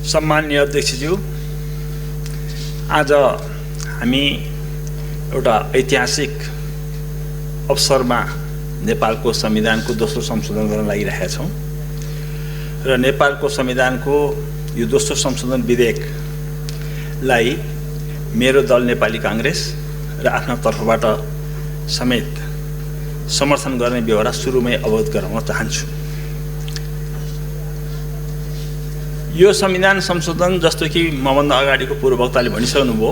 सम्माननीय अध्यक्षज्यू, आज हामी एउटा ऐतिहासिक अवसरमा नेपालको संविधानको दोस्रो संशोधन गर्न लागिरहेका छौं र नेपालको संविधानको यो दोस्रो संशोधन विधेयकलाई मेरो दल नेपाली कांग्रेस र आफ्ना तर्फबाट समेत समर्थन गर्ने व्यवहार सुरुमै अवगत गराउन चाहन्छु। यो संविधान संशोधन जस्तो कि मभन्दा अगाडिको पूर्ववक्ताले भनिसक्नुभयो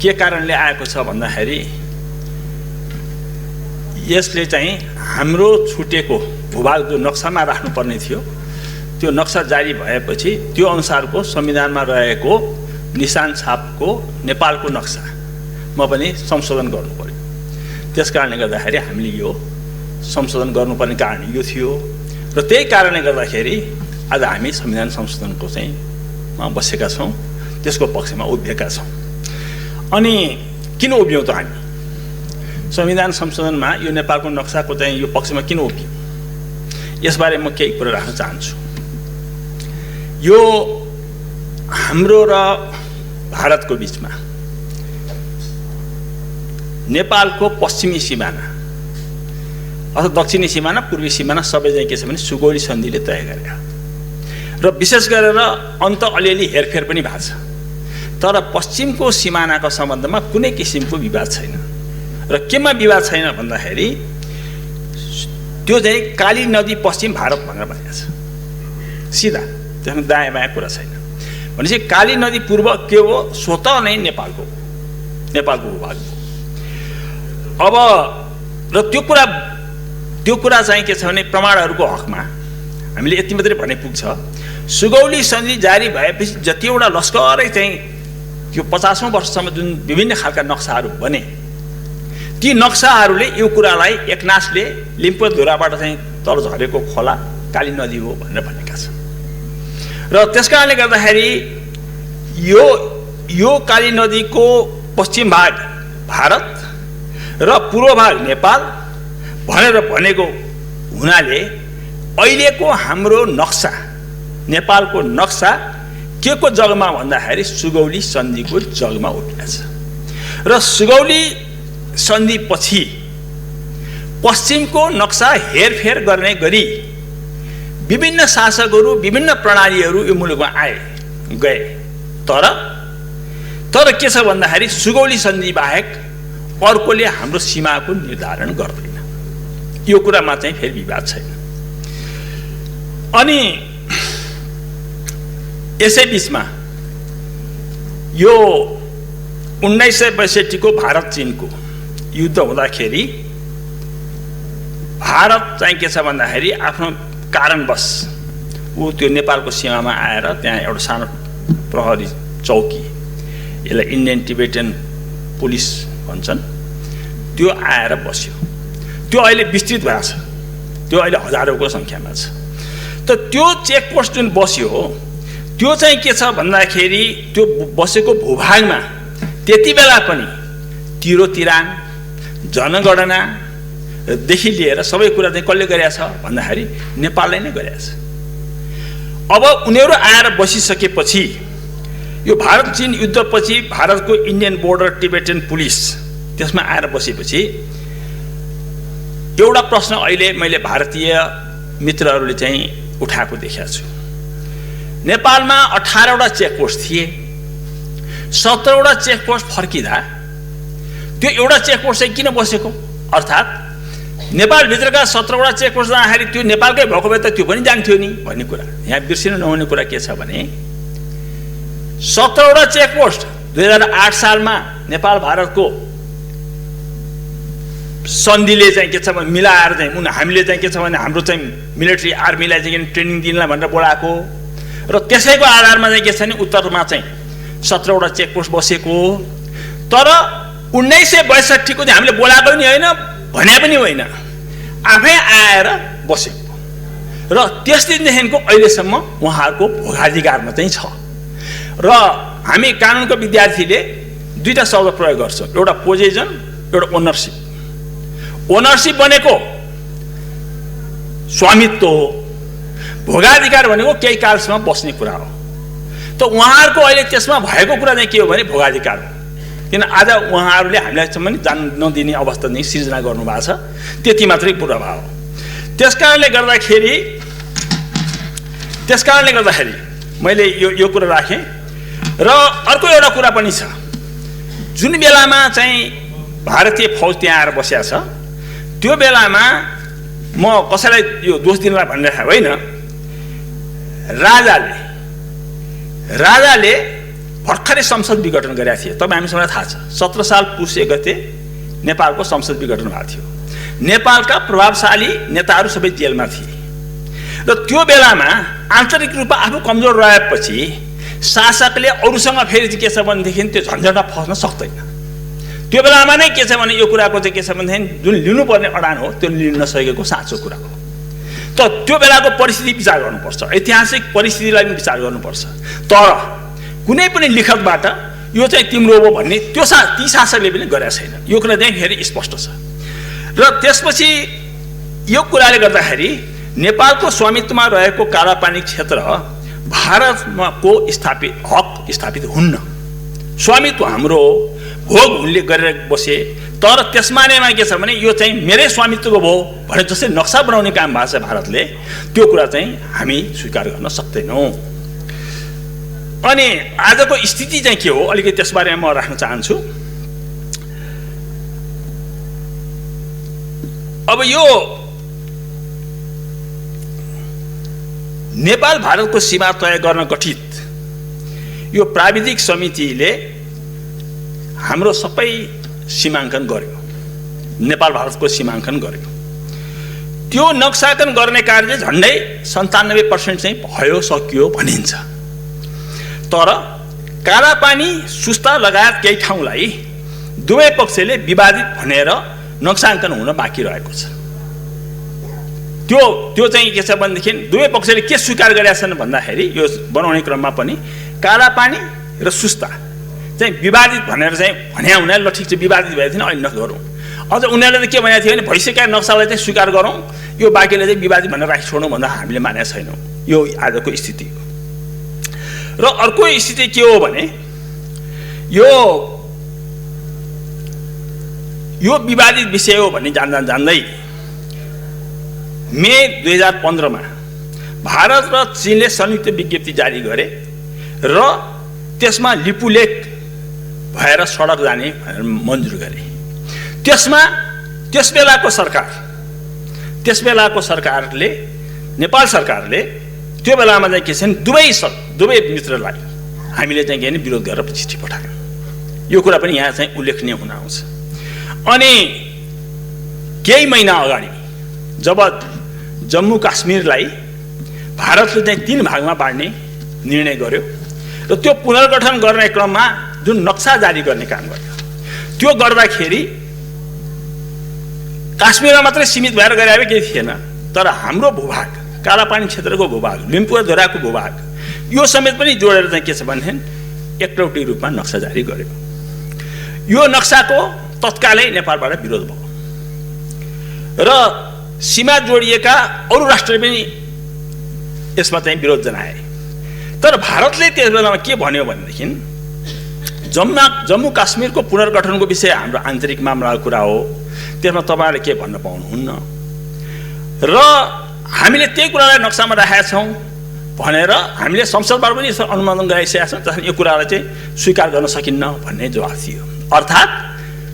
के कारणले आएको छ भन्दाखेरि यसले चाहिँ हाम्रो छुटेको भूभाग जो नक्सामा राख्नुपर्ने थियो त्यो नक्सा जारी भएपछि त्यो अनुसारको संविधानमा रहेको निशान छापको नेपालको नक्सामा पनि संशोधन गर्नु पर्यो। त्यसकारणले गर्दाखेरि हामीले यो संशोधन गर्नुपर्ने कारण यो थियो र त्यही कारणले गर्दाखेरि आज हामी संविधान संशोधनको चाहिँ बसेका छौं, त्यसको पक्षमा उभिएका छौं। अनि किन उभियौं त हामी संविधान संशोधनमा यो नेपालको नक्साको चाहिँ यो पक्षमा किन उभियौं यसबारे म केही कुरा राख्न चाहन्छु। यो हाम्रो र भारतको बीचमा नेपालको पश्चिमी सिमाना अथवा दक्षिणी सिमाना, पूर्वी सिमाना सबै चाहिँ के छ भने सुगौली सन्धिले तय गरेका र विशेष गरेर अन्त अलिअलि हेरफेर पनि भएको छ, तर पश्चिमको सिमानाको सम्बन्धमा कुनै किसिमको विवाद छैन। र केमा विवाद छैन भन्दाखेरि त्यो चाहिँ काली नदी पश्चिम भारत भनेर भनेको छ सिधा, त्यसमा दायाँ बायाँ कुरा छैन। भनेपछि काली नदी पूर्व के हो, स्वतः नै नेपालको भूभाग हो। अब र त्यो कुरा चाहिँ के छ भने प्रमाणहरूको हकमा हामीले यति मात्रै भने पुग्छ, सुगौली सन्धि जारी भएपछि जतिवटा लस्करै चाहिँ त्यो 50औं वर्षसम्म जुन विभिन्न खालका नक्साहरू बने ती नक्साहरूले यो कुरालाई एकनासले लिम्पोधुराबाट चाहिँ तल झरेको खोला काली नदी हो भनेर भनेका छन्। र त्यसकारणले गर्दाखेरि यो काली नदीको पश्चिम भाग भारत र पूर्व भाग नेपाल भनेर भनेको हुनाले अहिलेको हाम्रो नक्सा नेपालको नक्सा के को जगमा भन्दाखेरि सुगौली सन्धिको जगमा उभिएको छ। र सुगौली सन्धि पछि पश्चिमको नक्सा हेरफेर गर्ने गरी विभिन्न शासकहरू विभिन्न प्रणालीहरू यो मुलुकमा गए, तर के छ भन्दाखेरि सुगौली सन्धि बाहेक अर्कोले हाम्रो सीमाको निर्धारण गर्दैन। यो कुरामा चाहिँ फेरि विवाद छैन। अनि यसै बीचमा यो 1962 को भारत चीनको युद्ध हुँदाखेरि भारत चाहिँ के छ भन्दाखेरि आफ्नो कारणवश ऊ त्यो नेपालको सीमामा आएर त्यहाँ एउटा सानो प्रहरी चौकी, यसलाई इन्डियन टिबेटन पुलिस भन्छन्, त्यो आएर बस्यो। त्यो अहिले विस्तृत भएको छ, त्यो अहिले हजारौंको संख्यामा छ। त त्यो चेकपोस्ट जुन बस्यो त्यो चाहिँ के छ भन्दाखेरि त्यो बसेको भूभागमा त्यति बेला पनि तिरोतिरान जनगणना देखि लिएर सबै कुरा चाहिँ कसले गरेछ भन्दाखेरि नेपालले नै गरेछ। अब उनीहरू आएर बसिसकेपछि यो भारत चीन युद्धपछि भारतको इन्डियन बोर्डर टिबेटन पुलिस त्यसमा आएर बसेपछि एउटा प्रश्न अहिले मैले भारतीय मित्रहरूले चाहिँ उठाएको देखेको छु। नेपालमा 18वटा चेकपोस्ट थिए, 17वटा चेकपोस्ट फर्किँदा त्यो एउटा चेकपोस्ट चाहिँ किन बसेको, अर्थात् नेपालभित्रका 17वटा चेकपोस्ट जाँदाखेरि त्यो नेपालकै भएको भए त त्यो पनि जान्थ्यो नि भन्ने कुरा। यहाँ बिर्सिनु नहुने कुरा के छ भने 17वटा चेकपोस्ट 2008 सालमा नेपाल भारतको सन्धिले चाहिँ के छ भने मिलाएर चाहिँ हामीले चाहिँ के छ भने हाम्रो चाहिँ मिलिट्री आर्मीलाई चाहिँ ट्रेनिङ दिनलाई भनेर बोलाएको र त्यसैको आधारमा चाहिँ के छ भने उत्तरमा चाहिँ 17वटा चेकपोस्ट बसेको। तर 1962 को चाहिँ हामीले बोलाएको नि होइन, भने पनि होइन, आफै आएर बसेको र त्यस दिनदेखिको अहिलेसम्म उहाँहरूको भोगाधिकारमा चाहिँ छ। र हामी कानुनको विद्यार्थीले दुईटा शब्द प्रयोग गर्छौँ, एउटा पोजेसन, एउटा ओनरसिप। ओनरसिप भनेको स्वामित्व हो, भोगाधिकार भनेको केही कालसम्म बस्ने कुरा हो। त उहाँहरूको अहिले त्यसमा भएको कुरा चाहिँ के हो भने भोगाधिकार हो। किन आज उहाँहरूले हामीलाई पनि जान नदिने अवस्था नै सिर्जना गर्नुभएको छ, त्यति मात्रै प्रभाव हो। त्यसकारणले गर्दाखेरि मैले यो कुरा राखेँ। र अर्को एउटा कुरा पनि छ, जुन बेलामा चाहिँ भारतीय फौज त्यहाँ आएर बसेको छ त्यो बेलामा म कसैलाई यो दोष दिनलाई भनिरहेको होइन, राजाले भर्खरै संसद विघटन गरेका थिए। तपाईँ हामीसँग थाहा छ 17 साल पुस 1 गते नेपालको संसद विघटन भएको थियो। नेपालका प्रभावशाली नेताहरू सबै जेलमा थिए र त्यो बेलामा आन्तरिक रूपमा आफू कमजोर रहेपछि शासकले अरूसँग फेरि के छ भनेदेखि त्यो झन्झटमा फस्न सक्दैन। त्यो बेलामा नै के छ भने यो कुराको चाहिँ के छ भनेदेखि जुन लिनुपर्ने अडान हो त्यो लिन नसकेको साँचो कुरा हो। त त्यो बेलाको परिस्थिति विचार गर्नुपर्छ, ऐतिहासिक परिस्थितिलाई पनि विचार गर्नुपर्छ। तर कुनै पनि लिखतबाट यो चाहिँ तिम्रो हो भन्ने ती शासकले पनि गरेका छैन। यो कुरा चाहिँ फेरि स्पष्ट छ। र त्यसपछि यो कुराले गर्दाखेरि नेपालको स्वामित्वमा रहेको कालापानी क्षेत्र भारतको हक स्थापित हुन्न। स्वामित्व हाम्रो भोग उनले गरेर बसे, तर त्यसमा नैमा के छ भने यो चाहिँ मेरै स्वामित्वको भयो भने जस्तै नक्सा बनाउने काम भएको छ भारतले, त्यो कुरा चाहिँ हामी स्वीकार गर्न सक्दैनौँ। अनि आजको स्थिति चाहिँ के हो अलिकति त्यसबारेमा म राख्न चाहन्छु। अब यो नेपाल भारतको सीमा तय गर्न गठित यो प्राविधिक समितिले हाम्रो सबै सीमाङ्कन गर्यो, नेपाल भारतको सीमाङ्कन गर्यो। त्यो नक्साङ्कन गर्ने कार्य झन्डै 97% चाहिँ भयो सकियो भनिन्छ। तर कालापानी सुस्ता लगायत केही ठाउँलाई दुवै पक्षले विवादित भनेर नक्साङ्कन हुन बाँकी रहेको छ। त्यो चाहिँ के छ भनेदेखि दुवै पक्षले के स्वीकार गरेका छन् भन्दाखेरि यो बनाउने क्रममा पनि कालापानी र सुस्ता चाहिँ विवादित भनेर चाहिँ भने ल ठिक छ विवादित भएको थिएन अहिले नगरौँ। अझ उनीहरूले त के भनेको थियो भने भइसकेका नक्सालाई चाहिँ स्वीकार गरौँ, यो बाँकीले चाहिँ विवादित भनेर राखी छोड्नु भन्दा हामीले मानेका छैनौँ। यो आजको स्थिति हो। र अर्को स्थिति के हो भने यो विवादित विषय हो भन्ने जान्दै मे 2015 मा भारत र चीनले संयुक्त विज्ञप्ति जारी गरे र त्यसमा लिपुलेख भएर सडक जाने भनेर मन्जुर गरे। त्यस बेलाको सरकारले नेपाल सरकारले त्यो बेलामा चाहिँ के छ दुवै मित्रलाई हामीले चाहिँ के विरोध गरेर चिठी पठायौँ। यो कुरा पनि यहाँ चाहिँ उल्लेखनीय हुन आउँछ। अनि केही महिना अगाडि जब जम्मू काश्मीरलाई भारतले चाहिँ 3 भागमा बाँड्ने निर्णय गर्यो र त्यो पुनर्गठन गर्ने क्रममा जुन नक्सा जारी गर्ने काम गर्यो, त्यो गर्दाखेरि काश्मीरमा मात्रै सीमित भएर गरे केही थिएन। तर हाम्रो भूभाग कालापानी क्षेत्रको भूभाग, लिम्पुवा भूभाग यो समेत पनि जोडेर चाहिँ के छ भनेदेखि एकलौटी रूपमा नक्सा जारी गर्यो। यो नक्साको तत्कालै नेपालबाट विरोध भयो र सीमा जोडिएका अरू राष्ट्रले पनि यसमा चाहिँ विरोध जनाए। तर भारतले त्यस बेलामा के भन्यो भनेदेखि जम्मू काश्मीरको पुनर्गठनको विषय हाम्रो आन्तरिक मामलाको कुरा हो, त्यसमा तपाईँहरूले के भन्न पाउनुहुन्न र हामीले त्यही कुरालाई नक्सामा राखेका छौँ भनेर हामीले संसदबाट पनि अनुमोदन गराइसकेका छौँ। त्यसैले यो कुरालाई चाहिँ स्वीकार गर्न सकिन्न भन्ने जवाफ थियो। अर्थात्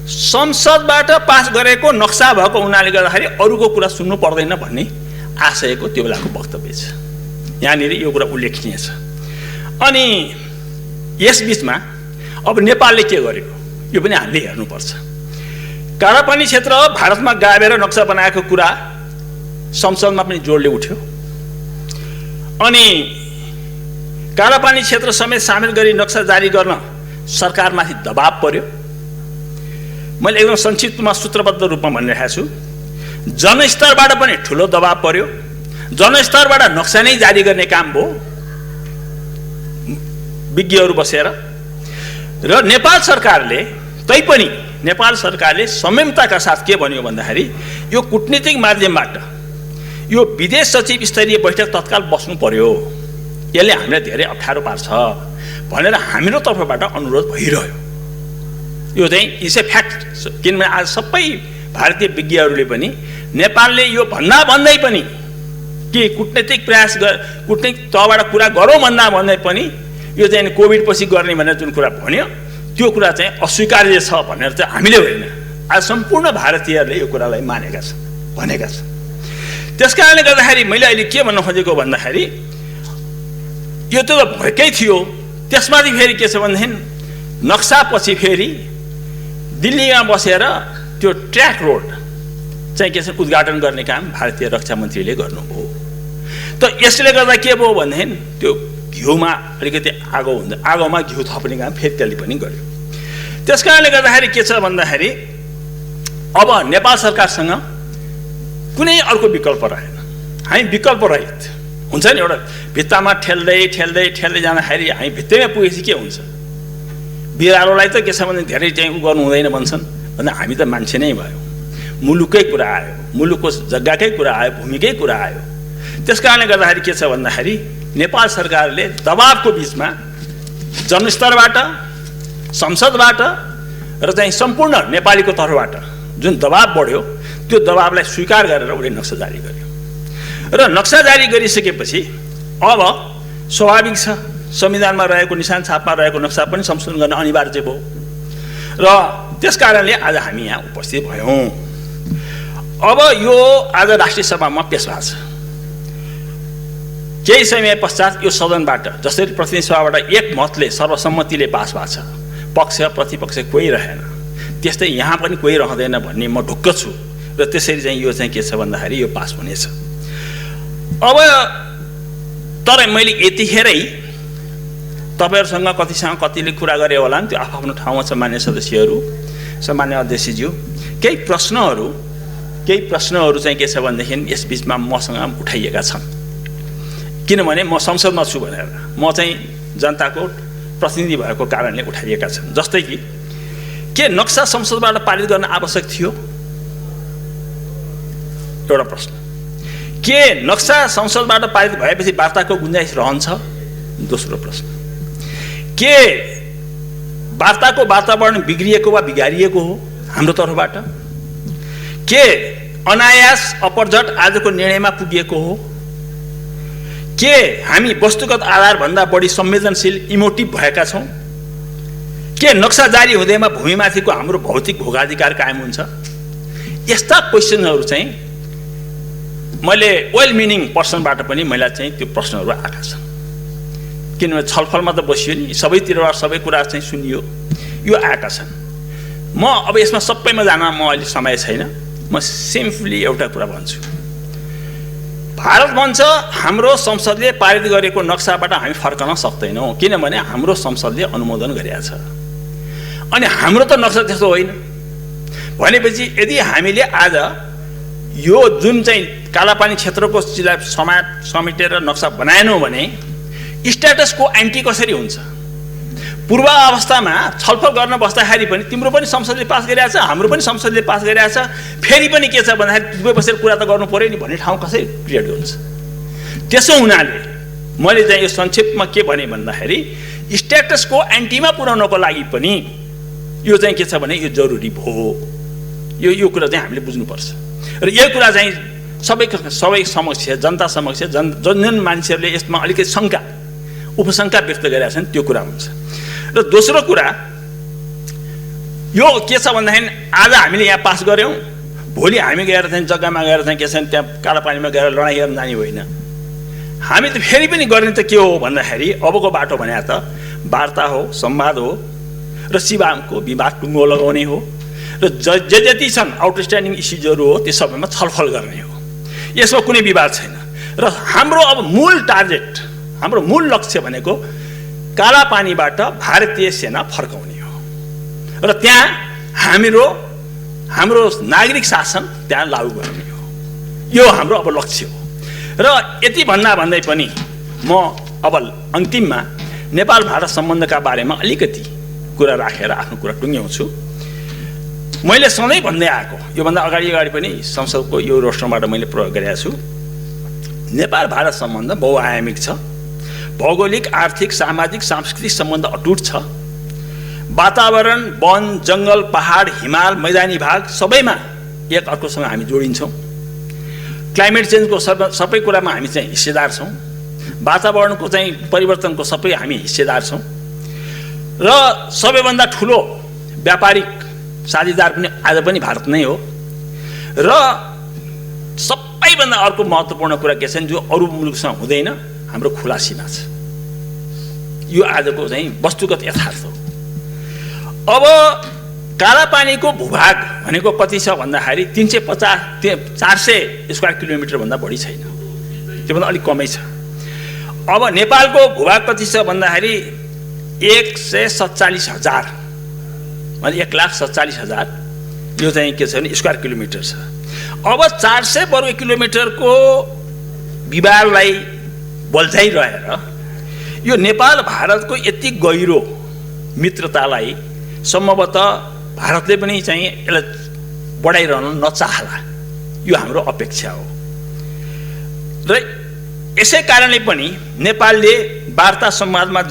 संसदबाट पास गरेको नक्सा भएको हुनाले गर्दाखेरि अरूको कुरा सुन्नु पर्दैन भन्ने आशयको त्यो बेलाको वक्तव्य छ। यहाँनिर यो कुरा उल्लेखनीय छ। अनि यस बीचमा अब नेपालले के गर्यो यो पनि हामीले हेर्नुपर्छ। कालापानी क्षेत्र भारतमा गाभेर नक्सा बनाएको कुरा संसदमा पनि जोडले उठ्यो। अनि कालापानी क्षेत्र समेत सामेल गरी नक्सा जारी गर्न सरकारमाथि दबाब पर्यो। मैले एकदम संक्षिप्तमा सूत्रबद्ध रूपमा भनिरहेको छु। जनस्तरबाट पनि ठुलो दबाब पर्यो। जनस्तरबाट नक्सा नै जारी गर्ने काम भयो विज्ञहरू बसेर। र नेपाल सरकारले संयमताका साथ के भन्यो भन्दाखेरि यो कूटनीतिक माध्यमबाट यो विदेश सचिव स्तरीय बैठक तत्काल बस्नु पर्यो यसले हामीलाई धेरै अप्ठ्यारो पार्छ भनेर हाम्रो तर्फबाट अनुरोध भइरह्यो। यो चाहिँ इट्स ए फ्याक्ट। किनभने आज सबै भारतीय विज्ञहरूले पनि नेपालले यो भन्दै पनि के कूटनीतिक प्रयास कूटनीतिक तहबाट कुरा गरौँ भन्दै पनि यो चाहिँ कोभिड पछि गर्ने भनेर जुन कुरा भन्यो त्यो कुरा चाहिँ अस्वीकार्य छ भनेर चाहिँ हामीले होइन, आज सम्पूर्ण भारतीयहरूले यो कुरालाई मानेका छन्, भनेका छन्। त्यस कारणले गर्दाखेरि मैले अहिले के भन्न खोजेको भन्दाखेरि यो त भएकै थियो। त्यसमाथि फेरि के छ भनेदेखि नक्सापछि फेरि दिल्लीमा बसेर त्यो ट्र्याक रोड चाहिँ के छ उद्घाटन गर्ने काम भारतीय रक्षा मन्त्रीले गर्नुभयो। त यसले गर्दा के भयो भनेदेखि त्यो घिउमा अलिकति आगोमा घिउ थप्ने काम फेरि त्यसले पनि गर्यो। त्यस कारणले गर्दाखेरि के छ भन्दाखेरि अब नेपाल सरकारसँग कुनै अर्को विकल्प रहेन। हामी विकल्प रहित हुन्छ नि, एउटा भित्तामा ठेल्दै जाँदाखेरि हामी भित्तैमा पुगेपछि के हुन्छ? बिरालोलाई त के छ भने धेरै चाहिँ उ गर्नु हुँदैन भन्छन्, भन्दा हामी त मान्छे नै भयो। मुलुककै कुरा आयो, मुलुकको जग्गाकै कुरा आयो, भूमिकै कुरा आयो। त्यस कारणले गर्दाखेरि के छ भन्दाखेरि नेपाल सरकारले दबावको बिचमा जनस्तरबाट, संसदबाट र चाहिँ सम्पूर्ण नेपालीको तर्फबाट जुन दबाव बढ्यो त्यो दबावलाई स्वीकार गरेर उसले नक्सा जारी गर्यो। र नक्सा जारी गरिसकेपछि अब स्वाभाविक छ संविधानमा रहेको निशान छापमा रहेको नक्सा पनि संशोधन गर्न अनिवार्य भयो। र त्यस कारणले आज हामी यहाँ उपस्थित भयौँ। अब यो आज राष्ट्रिय सभामा पेश भएको छ। केही समय पश्चात यो सदनबाट जसरी प्रतिनिधि सभाबाट एक मतले सर्वसम्मतिले पास भएको छ, पक्ष प्रतिपक्ष कोही रहेन, त्यस्तै यहाँ पनि कोही रहँदैन भन्ने म ढुक्क छु। र त्यसरी चाहिँ यो चाहिँ के छ भन्दाखेरि यो पास हुनेछ। अब तर मैले यतिखेरै तपाईँहरूसँग कतिले कुरा गरे होला नि, त्यो आफ्नो ठाउँमा सामान्य सदस्यहरू, सामान्य अध्यक्षज्यू, केही प्रश्नहरू चाहिँ के छ भनेदेखि यस बिचमा मसँग उठाइएका छन्। किनभने म संसदमा छु भनेर, म चाहिँ जनताको प्रतिनिधि भएको कारणले उठाइएका छन्। जस्तै कि के नक्सा संसदबाट पारित गर्न आवश्यक थियो? एउटा प्रश्न। के नक्सा संसदबाट पारित भएपछि वार्ताको गुन्जाइस रहन्छ? दोस्रो प्रश्न। के वार्ताको वातावरण बिग्रिएको वा बिगारिएको हो हाम्रो तर्फबाट? के अनायास अपरझट आजको निर्णयमा पुगिएको हो? के हामी वस्तुगत आधारभन्दा बढी संवेदनशील इमोटिभ भएका छौँ? के नक्सा जारी हुँदैमा भूमिमाथिको हाम्रो भौतिक भोगाधिकार कायम हुन्छ? यस्ता क्वेसनहरू चाहिँ मैले वेल मिनिङ पर्सनबाट पनि मलाई चाहिँ त्यो प्रश्नहरू आएका छन्। किनभने छलफलमा त बसियो नि, सबैतिरबाट सबै कुरा चाहिँ सुनियो, यो आएका छन्। म अब यसमा सबैमा जान म अहिले समय छैन। म सिम्पली एउटा कुरा भन्छु। भारत भन्छ हाम्रो संसदले पारित गरेको नक्साबाट हामी फर्कन सक्दैनौँ, किनभने हाम्रो संसदले अनुमोदन गरेका छ। अनि हाम्रो त नक्सा त्यस्तो होइन भनेपछि यदि हामीले आज यो जुन चाहिँ कालापानी क्षेत्रको चिजलाई समेटेर नक्सा बनाएनौँ भने स्ट्याटसको एन्टी कसरी हुन्छ? पूर्व अवस्थामा छलफल गर्न बस्दाखेरि पनि तिम्रो पनि संसदले पास गरिरहेको छ, हाम्रो पनि संसदले पास गरिरहेको छ, फेरि पनि के छ भन्दाखेरि दुवै बसेर कुरा त गर्नु पर्यो नि भन्ने ठाउँ कसरी क्रिएट हुन्छ? त्यसो हुनाले मैले चाहिँ यो संक्षेपमा के भने भन्दाखेरि स्ट्याटसको एन्टीमा पुर्याउनको लागि पनि यो चाहिँ के छ भने यो जरुरी भयो। यो कुरा चाहिँ हामीले बुझ्नुपर्छ। र यो कुरा चाहिँ सबै समक्ष, जनता समक्ष, जन मान्छेहरूले यसमा अलिकति शङ्का उपशङ्का व्यक्त गरेका छन्, त्यो कुरा हुन्छ। र दोस्रो कुरा यो के छ भन्दाखेरि आज हामीले यहाँ पास गऱ्यौँ, भोलि हामी गएर चाहिँ जग्गामा गएर चाहिँ के छ त्यहाँ कालापानीमा गएर लडाइँ गर्न जाने होइन। हामी त फेरि पनि गर्ने त के हो भन्दाखेरि अबको बाटो भने त वार्ता हो, संवाद हो र सिवामको विवाद टुङ्गो लगाउने हो र जति छन् आउटस्ट्यान्डिङ इस्युजहरू हो त्यो सबैमा छलफल गर्ने हो। यसमा कुनै विवाद छैन। र हाम्रो अब मूल टार्गेट, हाम्रो मूल लक्ष्य भनेको कालापानीबाट भारतीय सेना फर्काउने हो र त्यहाँ हाम्रो नागरिक शासन त्यहाँ लागू गर्ने हो। यो हाम्रो अब लक्ष्य हो। र यति भन्दै पनि म अब अन्तिममा नेपाल भारत सम्बन्धका बारेमा अलिकति कुरा राखेर आफ्नो कुरा टुङ्ग्याउँछु। मैले सधैँ भन्दै आएको, योभन्दा अगाडि पनि संसदको यो रोस्टरबाट मैले प्रयोग गरेको छु, नेपाल भारत सम्बन्ध बहुआयामिक छ। भौगोलिक, आर्थिक, सामाजिक, सांस्कृतिक सम्बन्ध अटुट छ। वातावरण, वन, जङ्गल, पहाड, हिमाल, मैदानी भाग सबैमा एक अर्कोसँग हामी जोडिन्छौँ। क्लाइमेट चेन्जको सबै कुरामा हामी चाहिँ हिस्सेदार छौँ। वातावरणको चाहिँ परिवर्तनको सबै हामी हिस्सेदार छौँ र सबैभन्दा ठुलो व्यापारिक साझेदार पनि आज पनि भारत नै हो। र सबैभन्दा अर्को महत्त्वपूर्ण कुरा के छ जो अरू मुलुकसँग हुँदैन, हाम्रो खुला सीमा छ। यो आजको चाहिँ वस्तुगत यथार्थ हो। अब कालापानीको भूभाग भनेको कति छ भन्दाखेरि 400 स्क्वायर किलोमिटर भन्दा बढी छैन, त्योभन्दा अलिक कमै छ। अब नेपालको भूभाग कति छ भन्दाखेरि 147,000 मतलब 1,47,000 यो चाहिँ के छ भने स्क्वायर किलोमिटर छ। अब 400 वर्ग किलोमिटरको विवादलाई बल्झाइरहेर यो नेपाल भारतको यति गहिरो मित्रतालाई सम्भवतः भारतले पनि चाहिँ यसलाई बढाइरहन नचाहला, यो हाम्रो अपेक्षा हो। र यसै कारणले पनि नेपालले वार्ता संवादमा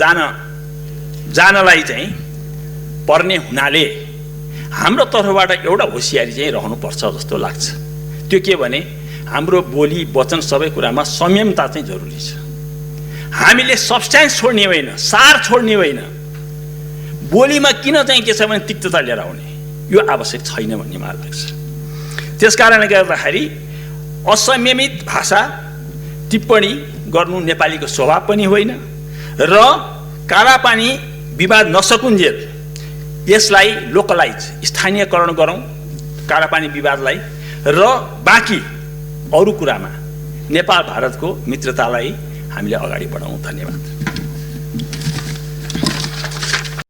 जानलाई चाहिँ पर्ने हुनाले हाम्रो तर्फबाट एउटा होसियारी चाहिँ रहनुपर्छ जस्तो लाग्छ। त्यो के भने हाम्रो बोली वचन सबै कुरामा संयमता चाहिँ जरुरी छ। हामीले सब्स्टेन्स छोड्ने होइन, सार छोड्ने होइन। बोलीमा किन चाहिँ के छ भने तिक्तता लिएर आउने, यो आवश्यक छैन भन्ने मलाई लाग्छ। त्यसकारणले गर्दाखेरि असंयमित भाषा टिप्पणी गर्नु नेपालीको स्वभाव पनि होइन र कालापानी विवाद नसकुन्जेल यसलाई लोकलाइज, स्थानीयकरण गरौँ कालापानी विवादलाई र बाँकी अरू कुरामा नेपाल भारतको मित्रतालाई हामीले अगाडि बढाउँ। धन्यवाद।